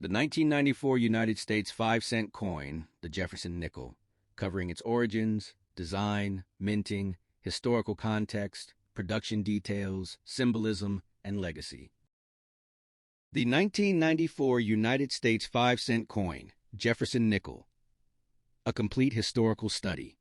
The 1994 United States 5-cent coin, the Jefferson Nickel, covering its origins, design, minting, historical context, production details, symbolism, and legacy. The 1994 United States 5-cent coin, Jefferson Nickel, a complete historical study.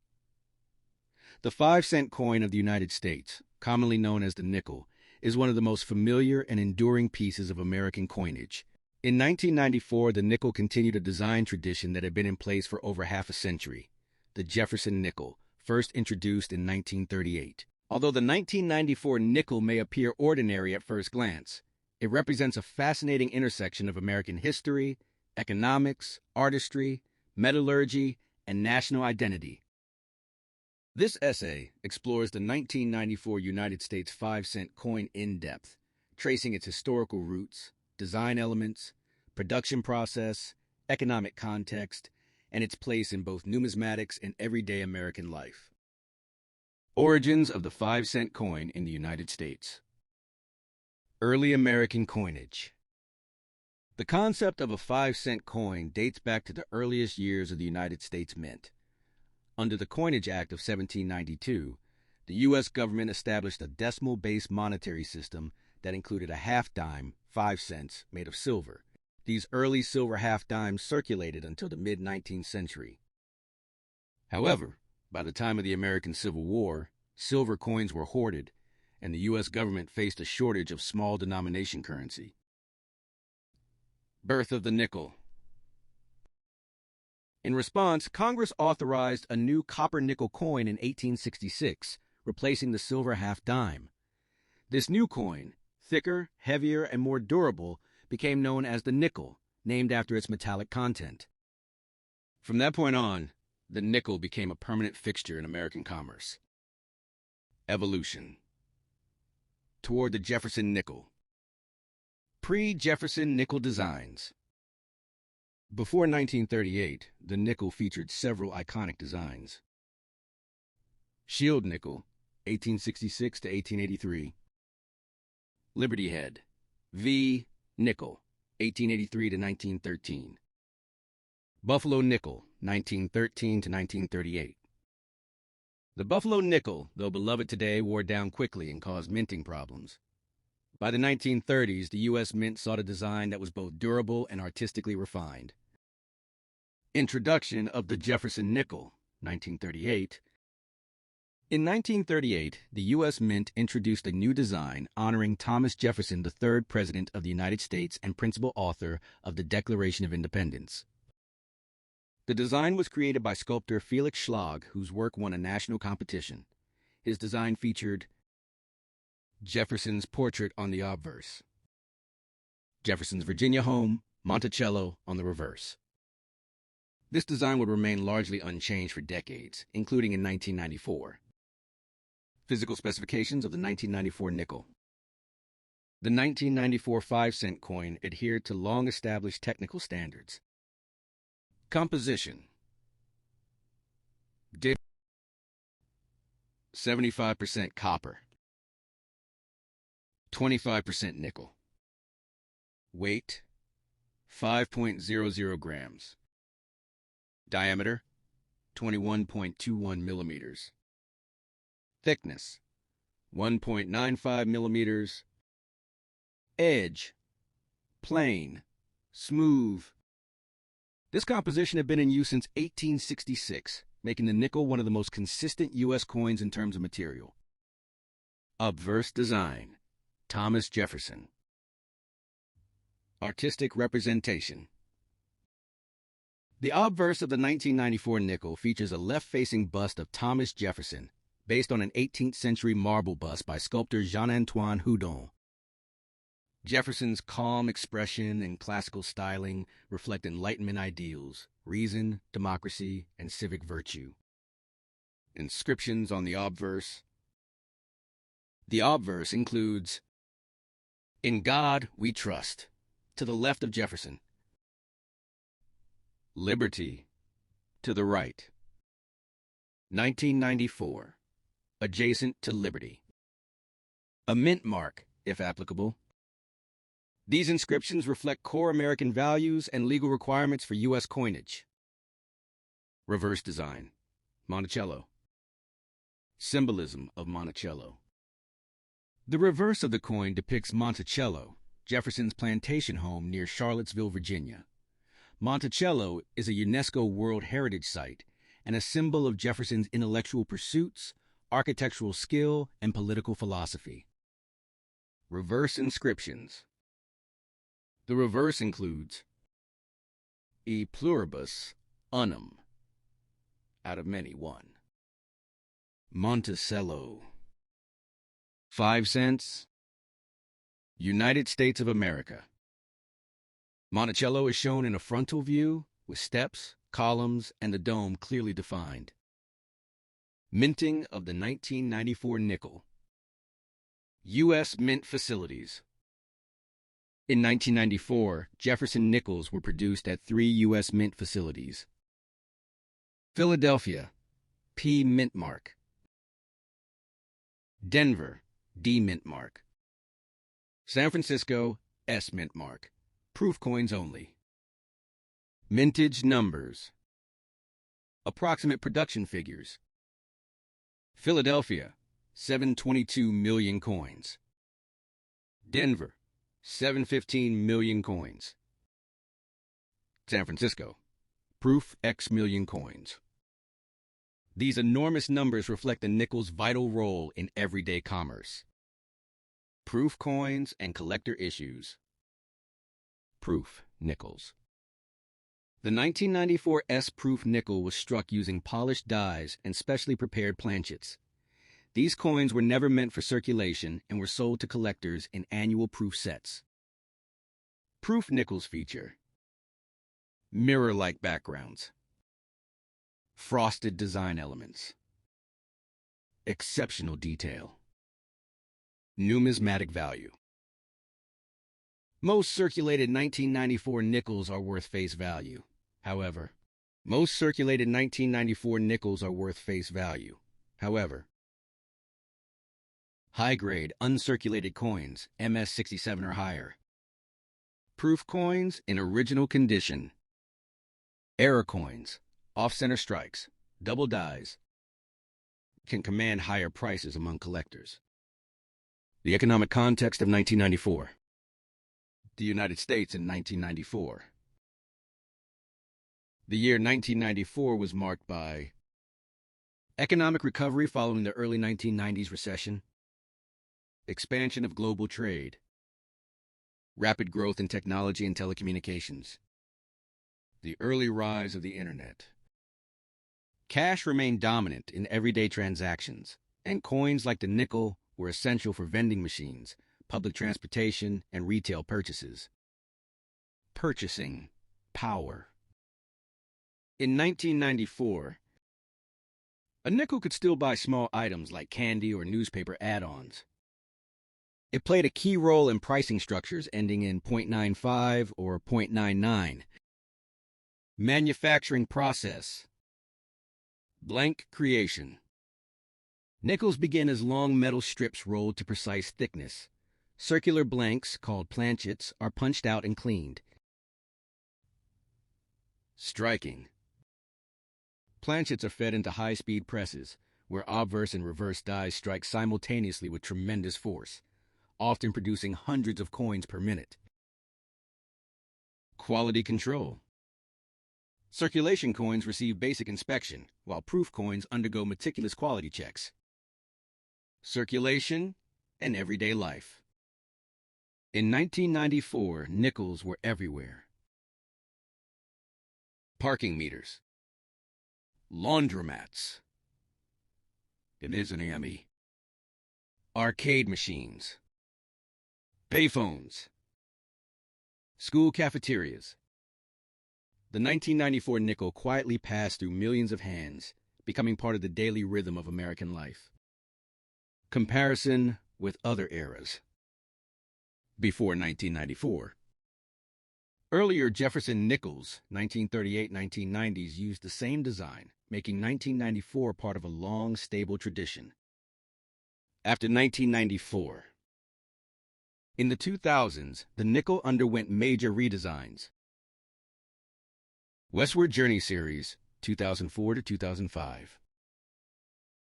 The 5-cent coin of the United States, commonly known as the nickel, is one of the most familiar and enduring pieces of American coinage. In 1994, the nickel continued a design tradition that had been in place for over half a century. The Jefferson Nickel, first introduced in 1938. Although the 1994 nickel may appear ordinary at first glance, it represents a fascinating intersection of American history, economics, artistry, metallurgy, and national identity. This essay explores the 1994 United States 5-cent coin in depth, tracing its historical roots, design elements, production process, economic context, and its place in both numismatics and everyday American life. Origins of the 5-cent coin in the United States. Early American coinage. The concept of a 5-cent coin dates back to the earliest years of the United States Mint. Under the Coinage Act of 1792, the U.S. government established a decimal-based monetary system that included a half-dime, 5 cents, made of silver. These early silver half-dimes circulated until the mid-19th century. However, by the time of the American Civil War, silver coins were hoarded, and the U.S. government faced a shortage of small denomination currency. Birth of the nickel. In response, Congress authorized a new copper-nickel coin in 1866, replacing the silver half-dime. This new coin, thicker, heavier, and more durable, became known as the nickel, named after its metallic content. From that point on, the nickel became a permanent fixture in American commerce. Evolution. Toward the Jefferson Nickel. Pre-Jefferson nickel designs. Before 1938, the nickel featured several iconic designs. Shield nickel, 1866 to 1883. Liberty Head, V. Nickel, 1883 to 1913. Buffalo Nickel, 1913 to 1938. The Buffalo Nickel, though beloved today, wore down quickly and caused minting problems. By the 1930s, the U.S. Mint sought a design that was both durable and artistically refined. Introduction of the Jefferson Nickel, 1938. In 1938, the U.S. Mint introduced a new design honoring Thomas Jefferson, the third President of the United States and principal author of the Declaration of Independence. The design was created by sculptor Felix Schlag, whose work won a national competition. His design featured Jefferson's portrait on the obverse, Jefferson's Virginia home, Monticello, on the reverse. This design would remain largely unchanged for decades, including in 1994. Physical specifications of the 1994 nickel. The 1994 5-cent coin adhered to long-established technical standards. Composition. 75% copper. 25% nickel. Weight, 5.00 grams. Diameter, 21.21 millimeters. Thickness, 1.95 millimeters. Edge, plain, smooth. This composition had been in use since 1866, making the nickel one of the most consistent U.S. coins in terms of material. Obverse design, Thomas Jefferson. Artistic representation. The obverse of the 1994 nickel features a left-facing bust of Thomas Jefferson, based on an 18th century marble bust by sculptor Jean-Antoine Houdon. Jefferson's calm expression and classical styling reflect Enlightenment ideals, reason, democracy, and civic virtue. Inscriptions on the obverse. The obverse includes, "In God we trust," to the left of Jefferson. "Liberty," to the right. 1994, adjacent to Liberty. A mint mark, if applicable. These inscriptions reflect core American values and legal requirements for U.S. coinage. Reverse design. Monticello. Symbolism of Monticello. The reverse of the coin depicts Monticello, Jefferson's plantation home near Charlottesville, Virginia. Monticello is a UNESCO World Heritage Site and a symbol of Jefferson's intellectual pursuits, architectural skill, and political philosophy. Reverse inscriptions. The reverse includes E pluribus unum, out of many one. Monticello. 5 cents. United States of America. Monticello is shown in a frontal view with steps, columns, and the dome clearly defined. Minting of the 1994 nickel. U.S. Mint facilities. In 1994, Jefferson nickels were produced at 3 U.S. mint facilities. Philadelphia, P mint mark. Denver, D mint mark. San Francisco, S mint mark. Proof coins only. Mintage numbers. Approximate production figures. Philadelphia, 722 million coins. Denver, 715 million coins. San Francisco, proof X million coins. These enormous numbers reflect the nickel's vital role in everyday commerce. Proof coins and collector issues. Proof nickels. The 1994 S-proof nickel was struck using polished dies and specially prepared planchets. These coins were never meant for circulation and were sold to collectors in annual proof sets. Proof nickels feature mirror-like backgrounds, frosted design elements, exceptional detail, numismatic value. Most circulated 1994 nickels are worth face value. However, high-grade uncirculated coins, MS-67 or higher. Proof coins in original condition. Error coins, off-center strikes, double dies, can command higher prices among collectors. The economic context of 1994. The United States in 1994. The year 1994 was marked by economic recovery following the early 1990s recession, expansion of global trade, rapid growth in technology and telecommunications, the early rise of the internet. Cash remained dominant in everyday transactions, and coins like the nickel were essential for vending machines, public transportation, and retail purchases. Purchasing power. In 1994, a nickel could still buy small items like candy or newspaper add-ons. It played a key role in pricing structures ending in 0.95 or 0.99. Manufacturing process. Blank creation. Nickels begin as long metal strips rolled to precise thickness. Circular blanks, called planchets, are punched out and cleaned. Striking. Planchets are fed into high-speed presses, where obverse and reverse dies strike simultaneously with tremendous force, often producing hundreds of coins per minute. Quality control. Circulation coins receive basic inspection, while proof coins undergo meticulous quality checks. Circulation and everyday life. In 1994, nickels were everywhere. Parking meters. Laundromats. It is an AME. Arcade machines. Payphones. School cafeterias. The 1994 nickel quietly passed through millions of hands, becoming part of the daily rhythm of American life. Comparison with other eras. Before 1994. Earlier Jefferson Nickels, 1938-1990s, used the same design, making 1994 part of a long, stable tradition. After 1994. In the 2000s, the nickel underwent major redesigns. Westward Journey Series, 2004 to 2005.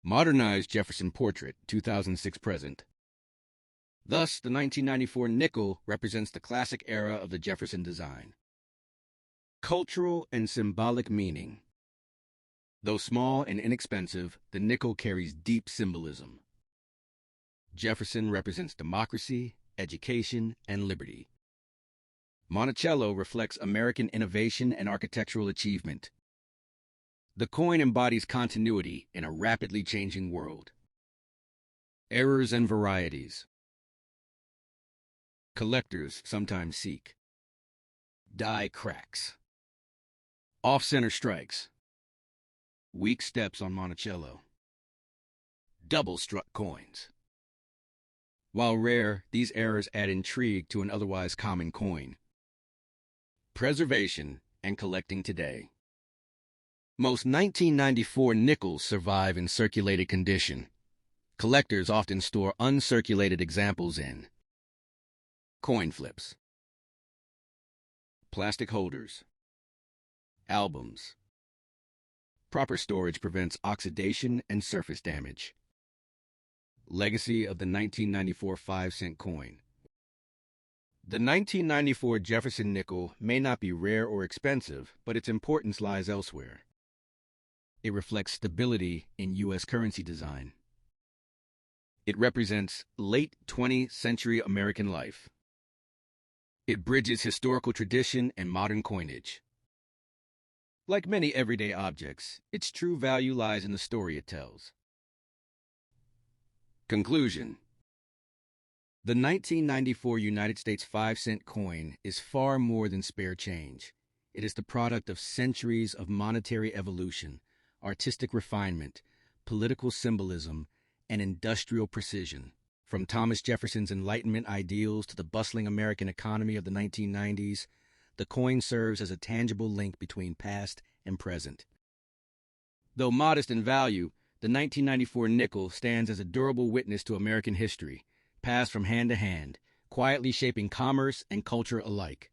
Modernized Jefferson Portrait, 2006 present. Thus, the 1994 nickel represents the classic era of the Jefferson design. Cultural and symbolic meaning. Though small and inexpensive, the nickel carries deep symbolism. Jefferson represents democracy, education, and liberty. Monticello reflects American innovation and architectural achievement. The coin embodies continuity in a rapidly changing world. Errors and varieties. Collectors sometimes seek. Die cracks. Off-center strikes. Weak steps on Monticello. Double-struck coins. While rare, these errors add intrigue to an otherwise common coin. Preservation and collecting today. Most 1994 nickels survive in circulated condition. Collectors often store uncirculated examples in coin flips, plastic holders, albums. Proper storage prevents oxidation and surface damage. Legacy of the 1994 5-cent coin. The 1994 Jefferson nickel may not be rare or expensive, but its importance lies elsewhere. It reflects stability in U.S. currency design. It represents late 20th century American life. It bridges historical tradition and modern coinage. Like many everyday objects, its true value lies in the story it tells. Conclusion. The 1994 United States 5-cent coin is far more than spare change. It is the product of centuries of monetary evolution, artistic refinement, political symbolism, and industrial precision. From Thomas Jefferson's Enlightenment ideals to the bustling American economy of the 1990s, the coin serves as a tangible link between past and present. Though modest in value, the 1994 nickel stands as a durable witness to American history, passed from hand to hand, quietly shaping commerce and culture alike.